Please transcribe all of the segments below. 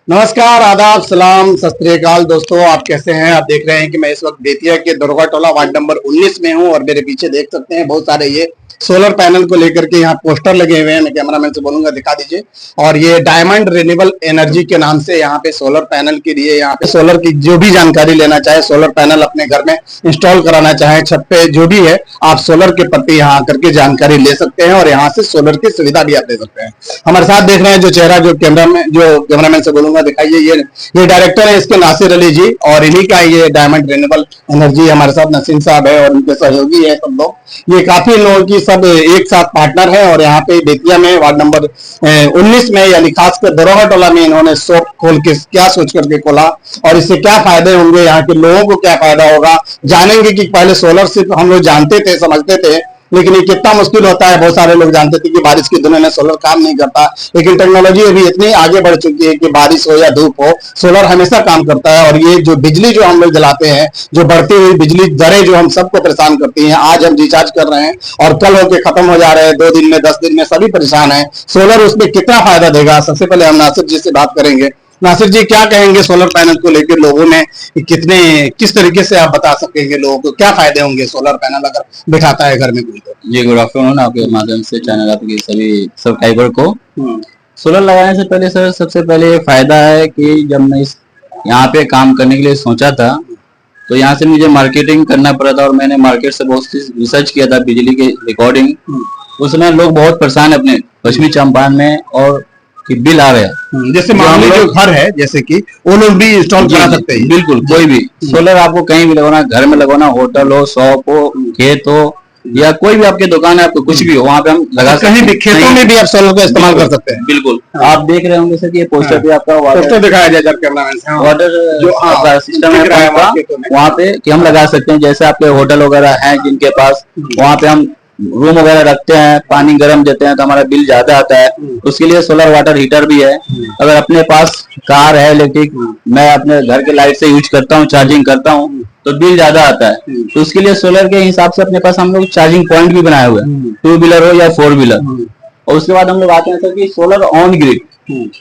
नमस्कार, आदाब, सलाम, सत श्री अकाल। दोस्तों, आप कैसे हैं? आप देख रहे हैं कि मैं इस वक्त बेतिया के दुर्गा टोला वार्ड नंबर 19 में हूं और मेरे पीछे देख सकते हैं बहुत सारे ये सोलर पैनल को लेकर के यहाँ पोस्टर लगे हुए हैं। मैं कैमरामैन से बोलूंगा दिखा दीजिए। और ये डायमंड रिन्यूएबल एनर्जी के नाम से यहाँ पे सोलर पैनल के लिए, यहाँ पे सोलर की जो भी जानकारी लेना चाहे, सोलर पैनल अपने घर में इंस्टॉल कराना चाहे, छत पे जो भी है, आप सोलर के प्रति यहाँ आकर के जानकारी ले सकते हैं और यहाँ से सोलर की सुविधा भी आप ले सकते हैं। हमारे साथ देख रहे हैं जो चेहरा, जो कैमरामैन से बोलूंगा दिखाइए, ये डायरेक्टर है इसके, नासिर अली जी, और इन्हीं का ये डायमंड रिन्यूएबल एनर्जी। हमारे साथ नसीम साहब है और उनके सहयोगी है सब लोग। ये काफी लोगों की सब एक साथ पार्टनर है और यहाँ पे बेतिया में वार्ड नंबर 19 में, यानी खासकर दरोगा टोला में इन्होंने शॉप खोल के क्या सोच करके खोला और इससे क्या फायदे होंगे, यहाँ के लोगों को क्या फायदा होगा, जानेंगे। कि पहले सोलर सिर्फ हम लोग जानते थे, समझते थे, लेकिन ये कितना मुश्किल होता है। बहुत सारे लोग जानते थे कि बारिश के दिनों में सोलर काम नहीं करता, लेकिन टेक्नोलॉजी अभी इतनी आगे बढ़ चुकी है कि बारिश हो या धूप हो, सोलर हमेशा काम करता है। और ये जो बिजली जो हम लोग जलाते हैं, जो बढ़ती हुई बिजली दरें जो हम सबको परेशान करती हैं, आज हम रिचार्ज कर रहे हैं और कल होके खत्म हो जा रहे हैं, 2 दिन में, 10 दिन में, सभी परेशान है। सोलर उसमें कितना फायदा देगा, सबसे पहले हम नासिर जी से बात करेंगे। नासिर जी, क्या कहेंगे सोलर पैनल को लेकर? लोगों में किस तरीके से आप बता सकेंगे लोगों को क्या फायदे होंगे सोलर पैनल अगर बिठाता है घर में कोई? तो जी, गुड आफ्टरनून। आपके माध्यम से चैनल आपके सभी सब्सक्राइबर को सोलर लगाने से पहले सर, सबसे पहले फायदा है कि जब मैं इस यहाँ पे काम करने के लिए सोचा था तो यहाँ से मुझे मार्केटिंग करना पड़ा था और मैंने मार्केट से बहुत सी रिसर्च किया था बिजली के रिकॉर्डिंग। उसमें लोग बहुत परेशान है अपने पश्चिमी चंपारण में, और कि बिल आ गया। जैसे मामले जो घर है, जैसे कि वो लोग भी इंस्टॉल करा सकते हैं। बिल्कुल, कोई भी सोलर आपको कहीं भी लगवाना, घर में लगवाना, होटल हो, शॉप हो, खेत हो, या कोई भी आपकी दुकान है, आपको कुछ भी हो, वहाँ पे हम लगा सकते हैं। कहीं भी खेतों में भी आप सोलर का इस्तेमाल कर सकते हैं। बिल्कुल, आप देख रहे होंगे सर कि ये पोस्टर पे आपका पोस्टर दिखाया जाए जब कैमरामैन से, वाटर जो सिस्टम है वहाँ पे कि हम लगा सकते हैं। जैसे आपके होटल वगैरह हैं जिनके पास, वहाँ पे हम रूम वगैरह रखते हैं, पानी गर्म देते हैं तो हमारा बिल ज्यादा आता है। उसके लिए सोलर वाटर हीटर भी है। अगर अपने पास कार है इलेक्ट्रिक, मैं अपने घर के लाइट से यूज करता हूँ, चार्जिंग करता हूँ, तो बिल ज्यादा आता है। तो उसके लिए सोलर के हिसाब से अपने पास हम लोग चार्जिंग पॉइंट भी बनाए हुए हैं, 2 व्हीलर हो या 4 व्हीलर। और उसके बाद हम लोग आते हैं सर कि सोलर ऑन ग्रिड,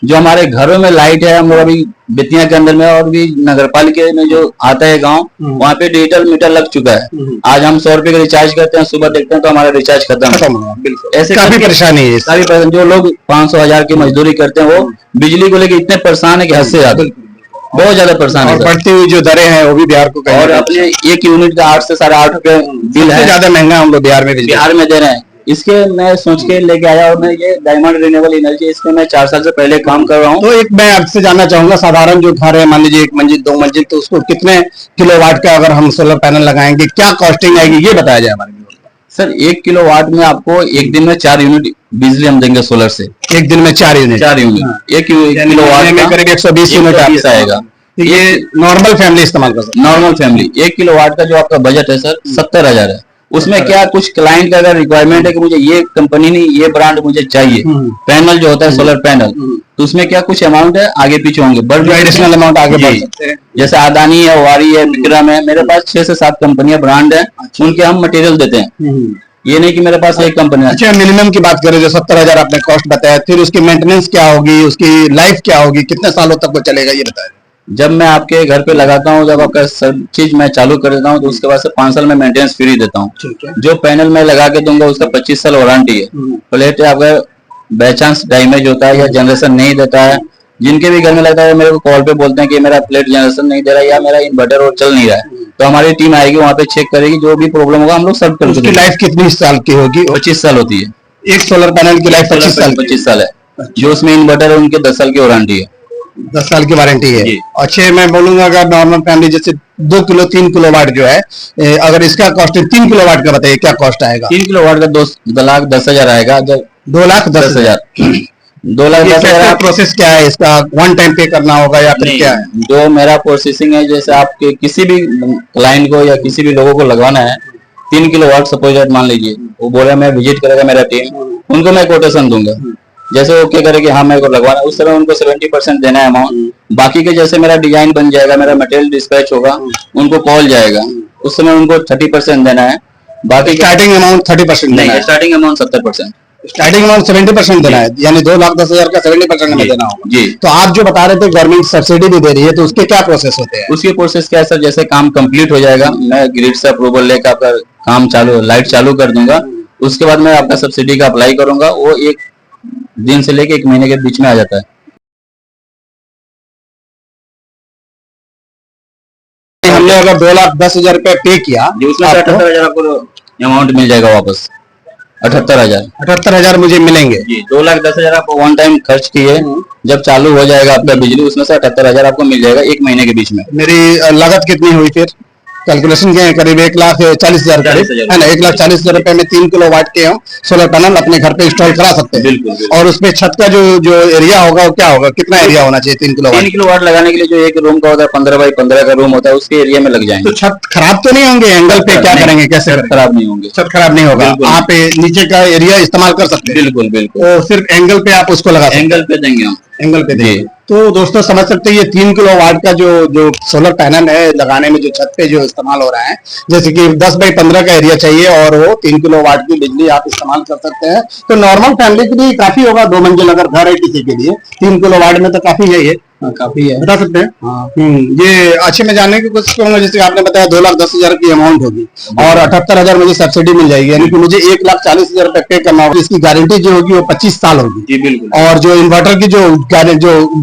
जो हमारे घरों में लाइट है, हम लोग अभी बेतिया के अंदर में और भी नगर पालिका में जो आता है गांव, वहाँ पे डिजिटल मीटर लग चुका है। आज हम 100 रुपए का रिचार्ज करते हैं, सुबह देखते हैं तो हमारा रिचार्ज खत्म। बिल्कुल, ऐसे काफी परेशानी है। जो लोग 500-1000 की मजदूरी करते हैं, वो बिजली को लेकर इतने परेशान है कि हद से ज्यादा, बहुत ज्यादा परेशान है। बढ़ती हुई जो दरें हैं वो भी बिहार को, और अपने 1 यूनिट का 8 से 8.5 रुपए बिल है, ज्यादा महंगा हम लोग बिहार में दे रहे हैं। इसके मैं सोच के लेके आया और मैं ये डायमंड रिन्यूएबल एनर्जी, इसमें मैं 4 साल से पहले काम कर रहा हूँ। तो एक मैं आपसे जानना चाहूंगा, साधारण जो घर है, मान लीजिए 1 मंजिल 2 मंजिल, तो उसको कितने किलोवाट का अगर हम सोलर पैनल लगाएंगे, क्या कॉस्टिंग आएगी, ये बताया जाए हमारे। सर, 1 किलोवाट में आपको एक दिन में 4 यूनिट बिजली हम देंगे सोलर से। एक दिन में 4 यूनिट? 4 यूनिट, 1 किलोवाट में करीब 120 यूनिट आएगा। ये नॉर्मल फैमिली इस्तेमाल कर सकते हैं। नॉर्मल फैमिली 1 किलोवाट का जो आपका बजट है सर 70,000 है। उसमें क्या कुछ क्लाइंट का अगर रिक्वायरमेंट है कि मुझे ये कंपनी नहीं, ये ब्रांड मुझे चाहिए, पैनल जो होता है सोलर पैनल, तो उसमें क्या कुछ अमाउंट है आगे पीछे होंगे, बट एडिशनल अमाउंट आगे बढ़ सकते हैं। जैसे अदानी है, वारी है, विक्रम है, मेरे पास 6 से 7 कंपनियां ब्रांड है, उनके हम मटेरियल देते हैं। ये नहीं कि मेरे पास एक कंपनी है। अच्छा, मिनिमम की बात करें जो 70,000 आपने कॉस्ट बताया, फिर उसकी मेंटेनेंस क्या होगी, उसकी लाइफ क्या होगी, कितने सालों तक वो चलेगा, ये बताया। जब मैं आपके घर पे लगाता हूँ, जब आपका सब चीज मैं चालू कर देता हूँ, तो उसके बाद से 5 साल में मेंटेनेंस फ्री देता हूँ। जो पैनल मैं लगा के दूंगा उसका 25 साल वारंटी है। प्लेट अगर बाय चांस डैमेज होता है या जनरेशन नहीं देता है, जिनके भी घर में लगता है, मेरे को कॉल पे बोलते हैं कि मेरा प्लेट जनरेशन नहीं दे रहा है या मेरा इन्वर्टर और चल नहीं रहा है, तो हमारी टीम आएगी, वहाँ पे चेक करेगी, जो भी प्रॉब्लम होगा हम लोग सॉल्व कर देंगे। लाइफ कितनी साल की होगी? 25 साल होती है। एक सोलर पैनल की लाइफ 25 साल है। जो उसमें इन्वर्टर है उनके 10 साल की वारंटी है। 10 साल की वारंटी है। अच्छे, मैं बोलूंगा अगर नॉर्मल फैमिली जैसे 2 किलो 3 किलोवाट जो है, अगर इसका कॉस्ट 3 किलोवाट का बताइए क्या कॉस्ट आएगा? 3 किलोवाट का 2,10,000 आएगा। 2,10,000 2,10,000 प्रोसेस क्या है इसका? 1 टाइम पे करना होगा या फिर क्या है? जो मेरा प्रोसेसिंग है, जैसे आपके किसी भी क्लाइंट को या किसी भी लोगों को लगवाना है, 3 किलोवाट सपोज मान लीजिए, वो बोले मैं विजिट करेगा मेरा टीम, उनको मैं कोटेशन दूंगा। जैसे ओके करे कि हाँ मेरे को लगवाना, उस समय उनको 70% देना है अमाउंट। बाकी के जैसे मेरा डिजाइन बन जाएगा, मेरा मटेरियल डिस्पैच होगा, उनको कॉल जाएगा, उस समय उनको 30% देना है। बाकी स्टार्टिंग अमाउंट 30% नहीं, स्टार्टिंग अमाउंट 70%। स्टार्टिंग अमाउंट 70% देना है, यानी 2,10,000 का 70% हमें देना होगा जी। तो आप जो बता रहे थे गवर्नमेंट सब्सिडी भी दे रही है, तो उसके क्या प्रोसेस होते हैं? उसकी प्रोसेस क्या है सर, जैसे काम कंप्लीट हो जाएगा, मैं ग्रिड से अप्रूवल लेकर आपका काम चालू, लाइट चालू कर दूंगा, उसके बाद मैं आपका सब्सिडी का अप्लाई करूंगा, वो 1 दिन से लेके 1 महीने के बीच में आ जाता है। हमने अगर 2,10,000 रुपए पे किया जी, उसमें 78,000 आपको अमाउंट मिल जाएगा वापस। 78,000 78,000 मुझे मिलेंगे जी। 2,10,000 आपको वन टाइम खर्च किए, जब चालू हो जाएगा आपका बिजली, उसमें से 78,000 आपको मिल जाएगा 1 महीने के बीच में। मेरी लागत कितनी हुई फिर? कैलकुलेशन के करीब 1,40,000 करीब है ना। 1,40,000 रुपए में 3 किलोवाट के हम सोलर पैनल अपने घर पे इंस्टॉल करा सकते हैं। बिल्कुल। और उसमें छत का जो जो एरिया होगा वो क्या होगा, कितना एरिया होना चाहिए 3 किलोवाट? 3 किलोवाट लगाने के लिए जो एक रूम का होता है 15 बाई 15 का रूम होता है, उसके एरिया में लग जाएंगे। तो छत खराब तो नहीं होंगे? एंगल पे क्या करेंगे, कैसे छत खराब नहीं होंगे? छत खराब नहीं होगा, आप नीचे का एरिया इस्तेमाल कर सकते हैं। बिल्कुल बिल्कुल। तो सिर्फ एंगल पे आप उसको लगा सकते हैं। एंगल पे देंगे हम, एंगल पे देंगे। तो दोस्तों समझ सकते हैं ये 3 किलोवाट का जो जो सोलर पैनल है लगाने में जो छत पे जो इस्तेमाल हो रहा है, जैसे कि 10 बाई 15 का एरिया चाहिए और वो 3 किलोवाट की बिजली आप इस्तेमाल कर सकते हैं। तो नॉर्मल फैमिली के लिए काफी होगा, 2 मंजिल अगर घर है किसी के लिए 3 किलोवाट में तो काफी है ये। काफी है, बता सकते हैं। हाँ। ये अच्छे में जानने की कोशिश करूंगा, जैसे आपने बताया 2,10,000 की अमाउंट होगी और 78,000 मुझे सब्सिडी मिल जाएगी, यानी कि मुझे 1,40,000 रुपए पे करना होगा। इसकी गारंटी जो होगी वो 25 साल होगी जी। बिल्कुल। और जो इन्वर्टर की जो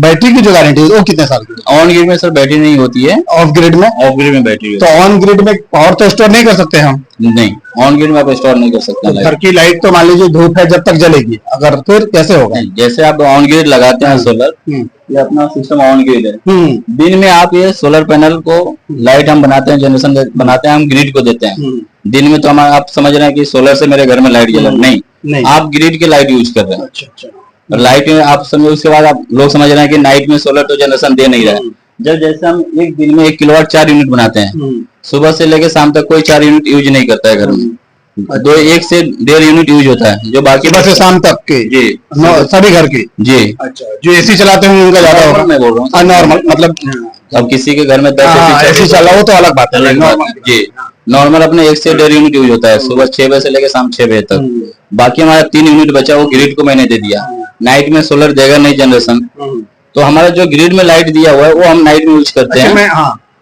बैटरी की जो गारंटी है वो कितने साल की? ऑन ग्रिड में सर बैटरी नहीं होती है, ऑफ ग्रिड में? ऑफ ग्रिड में बैटरी तो ऑन ग्रिड में पावर तो स्टोर नहीं कर सकते हम? नहीं, ऑन ग्रिड में आप स्टोर नहीं कर सकते। घर की लाइट तो मान लीजिए धूप है जब तक जलेगी, अगर फिर कैसे होगा? जैसे आप ऑन ग्रिड लगाते हैं सोलर, ये अपना सिस्टम ऑन ग्रिड है। दिन में आप ये सोलर पैनल को लाइट हम बनाते हैं, जनरेशन बनाते हैं, हम ग्रिड को देते हैं। दिन में तो हम, आप समझ रहे हैं कि सोलर से मेरे घर में लाइट जला, नहीं, आप ग्रिड के लाइट यूज कर रहे हैं। अच्छा। लाइट में आप समझ, उसके बाद आप लोग समझ रहे हैं कि नाइट में सोलर तो जनरेशन दे नहीं रहा है। जब जैसे हम एक दिन में 1 किलोवाट 4 यूनिट बनाते हैं, सुबह से लेकर शाम तक कोई 4 यूनिट यूज नहीं करता है घर में, 1 से 1.5 यूनिट यूज होता है, जो बाकी सुबह से शाम तक के जी सभी घर की जी। अच्छा, जो एसी चलाते हैं उनका ज्यादा होगा, मैं बोल रहा हूँ नॉर्मल, मतलब अब किसी के घर में 10 एसी चला हो तो अलग बात है। जी, नॉर्मल अपने 1 से 1.5 यूनिट यूज होता है, सुबह 6 बजे से लेकर शाम 6 बजे तक। बाकी हमारा 3 यूनिट बचा, वो ग्रिड को मैंने दे दिया। नाइट में सोलर देगा नहीं जनरेशन, तो हमारा जो ग्रिड में लाइट दिया हुआ है वो हम नाइट में यूज करते हैं।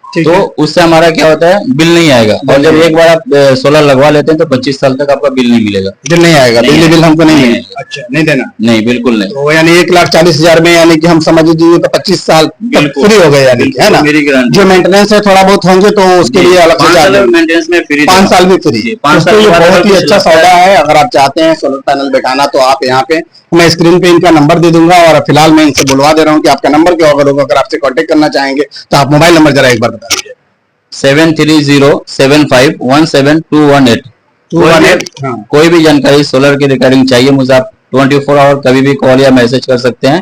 तो उससे हमारा क्या होता है, बिल नहीं आएगा। और जब एक बार आप सोलर लगवा लेते हैं तो 25 साल तक आपका बिल नहीं मिलेगा। बिल नहीं आएगा, बिजली बिल हमको नहीं मिलेगा। अच्छा, नहीं देना? नहीं, बिल्कुल नहीं। तो यानी 1,40,000 में, यानी कि हम समझ लीजिए तो 25 साल फ्री हो गए, यानी है ना। मेरी गारंटी। जो मेंटेनेंस है थोड़ा बहुत होंगे तो उसके लिए अलग से चार्ज, मेंटेनेंस में फ्री, 5 साल भी फ्री। 5 साल बहुत ही अच्छा सौदा है। अगर आप चाहते हैं सोलर पैनल बैठाना तो आप यहाँ पे, मैं स्क्रीन पे इनका नंबर दे दूंगा और फिलहाल मैं इनसे बुलवा दे रहा हूँ कि आपका नंबर क्या होगा। अगर आपसे कांटेक्ट करना चाहेंगे तो आप मोबाइल नंबर जरा एक बार बता दीजिए। 7307517218। कोई भी जानकारी सोलर की रिगार्डिंग चाहिए मुझे, आप 24 आवर कभी भी कॉल या मैसेज कर सकते हैं।